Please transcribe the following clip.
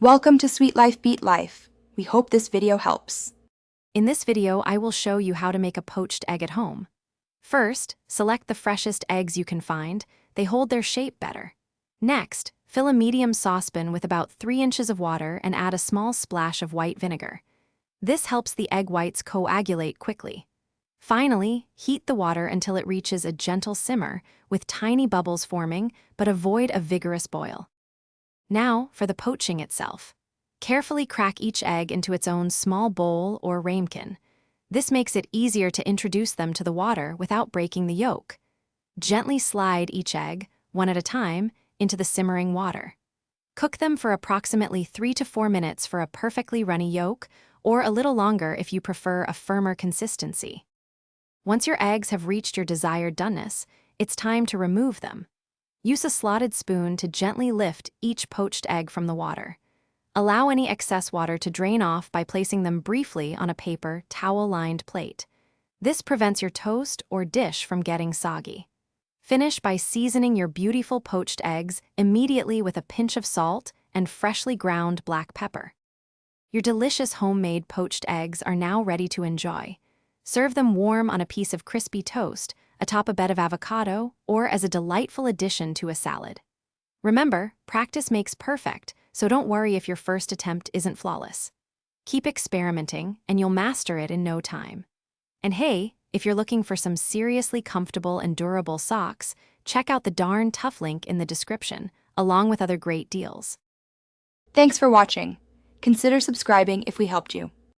Welcome to Sweet Life Beat Life. We hope this video helps. In this video, I will show you how to make a poached egg at home. First, select the freshest eggs you can find. They hold their shape better. Next, fill a medium saucepan with about 3 inches of water and add a small splash of white vinegar. This helps the egg whites coagulate quickly. Finally, heat the water until it reaches a gentle simmer, with tiny bubbles forming, but avoid a vigorous boil. Now, for the poaching itself. Carefully crack each egg into its own small bowl or ramekin. This makes it easier to introduce them to the water without breaking the yolk. Gently slide each egg, one at a time, into the simmering water. Cook them for approximately 3 to 4 minutes for a perfectly runny yolk, or a little longer if you prefer a firmer consistency. Once your eggs have reached your desired doneness, it's time to remove them. Use a slotted spoon to gently lift each poached egg from the water. Allow any excess water to drain off by placing them briefly on a paper, towel-lined plate. This prevents your toast or dish from getting soggy. Finish by seasoning your beautiful poached eggs immediately with a pinch of salt and freshly ground black pepper. Your delicious homemade poached eggs are now ready to enjoy. Serve them warm on a piece of crispy toast, atop a bed of avocado, or as a delightful addition to a salad. Remember, practice makes perfect, so don't worry if your first attempt isn't flawless. Keep experimenting, and you'll master it in no time. And hey, if you're looking for some seriously comfortable and durable socks, check out the Darn Tough link in the description, along with other great deals. Thanks for watching. Consider subscribing if we helped you.